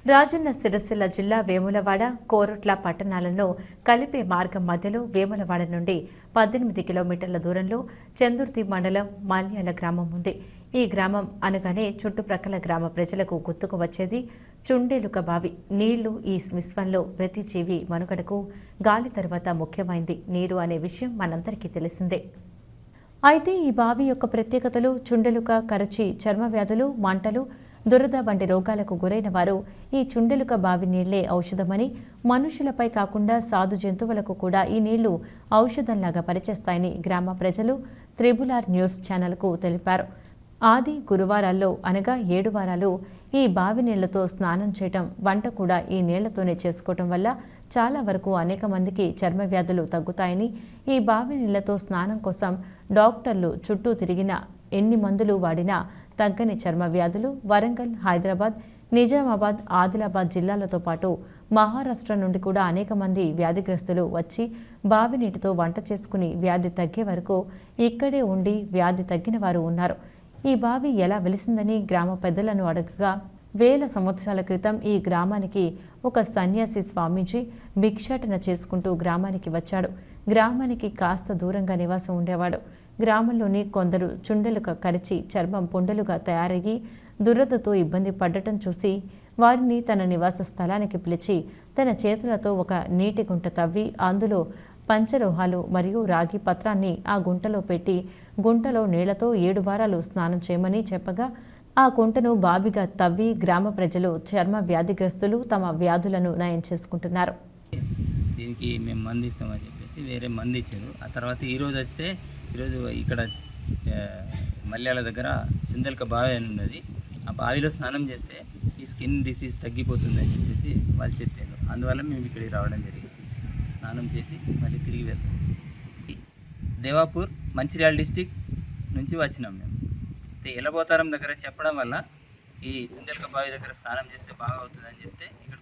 రాజన్న సిరిసిల్ల జిల్లా వేములవాడ, కోరుట్ల పట్టణాలను కలిపే మార్గం మధ్యలో వేములవాడ నుండి 18 కిలోమీటర్ల దూరంలో చందుర్తి మండలం మాల్యాల గ్రామం ఉంది. ఈ గ్రామం అనగానే చుట్టుప్రక్కల గ్రామ ప్రజలకు గుర్తుకు వచ్చేది చుండెలుక బావి. నీళ్లు ఈ విశ్వంలో ప్రతి జీవి మనుగడకు గాలి తర్వాత ముఖ్యమైంది నీరు అనే విషయం మనందరికీ తెలిసిందే. అయితే ఈ బావి యొక్క ప్రత్యేకతలు చుండెలుక కరచి చర్మ వ్యాధులు, మంటలు, దురద వంటి రోగాలకు గురైన వారు ఈ చుండెలుక బావి నీళ్లే ఔషధమని, మనుషులపై కాకుండా సాధు జంతువులకు కూడా ఈ నీళ్లు ఔషధంలాగా పనిచేస్తాయని గ్రామ ప్రజలు త్రిబుల్ ఆర్ న్యూస్ ఛానల్కు తెలిపారు. ఆది గురువారాల్లో అనగా 7 వారాలు ఈ బావి నీళ్లతో స్నానం చేయటం, వంట కూడా ఈ నీళ్లతోనే చేసుకోవటం వల్ల చాలా వరకు అనేక మందికి చర్మ వ్యాధులు తగ్గుతాయని, ఈ బావి నీళ్లతో స్నానం కోసం డాక్టర్లు చుట్టూ తిరిగిన ఎన్ని మందులు వాడినా తగ్గని చర్మ వ్యాధులు వరంగల్, హైదరాబాద్, నిజామాబాద్, ఆదిలాబాద్ జిల్లాలతో పాటు మహారాష్ట్ర నుండి కూడా అనేక మంది వ్యాధిగ్రస్తులు వచ్చి బావి నీటితో వంట చేసుకుని వ్యాధి తగ్గే వరకు ఇక్కడే ఉండి వ్యాధి తగ్గిన వారు ఉన్నారు. ఈ బావి ఎలా వెలిసిందని గ్రామ పెద్దలను అడగగా, వేల సంవత్సరాల క్రితం ఈ గ్రామానికి ఒక సన్యాసి స్వామీజీ భిక్షాటన చేసుకుంటూ గ్రామానికి వచ్చాడు. గ్రామానికి కాస్త దూరంగా నివాసం ఉండేవాడు. గ్రామంలోని కొందరు చుండెలుక కరిచి చర్మం పుండెలుగా తయారయ్యి దురదతో ఇబ్బంది పడ్డటం చూసి వారిని తన నివాస స్థలానికి పిలిచి తన చేతులతో ఒక నీటి గుంట తవ్వి అందులో పంచలోహాలు మరియు రాగి పత్రాన్ని ఆ గుంటలో పెట్టి గుంటలో నీళ్లతో 7 వారాలు స్నానం చేయమని చెప్పగా ఆ గుంటను బావిగా తవ్వి గ్రామ ప్రజలు చర్మ వ్యాధిగ్రస్తులు తమ వ్యాధులను నయం చేసుకుంటున్నారు. దీనికి మేము మందు ఇస్తామని చెప్పేసి వేరే మందు ఇచ్చారు. ఆ తర్వాత ఈరోజు ఇక్కడ మల్యాల దగ్గర చుందెలుక బావి అని ఉన్నది. ఆ బావిలో స్నానం చేస్తే ఈ స్కిన్ డిసీజ్ తగ్గిపోతుందని చెప్పేసి వాళ్ళు చెప్పారు. అందువల్ల మేము ఇక్కడికి రావడం జరిగింది. స్నానం చేసి మళ్ళీ తిరిగి వెళ్తాం. దేవాపూర్, మంచిర్యాల డిస్టిక్ నుంచి వచ్చినాం మేము. ఎలబోతారం దగ్గర చెప్పడం వల్ల ఈ చుందెలుక బావి దగ్గర స్నానం చేస్తే బాగా అవుతుందని చెప్తే ఇక్కడ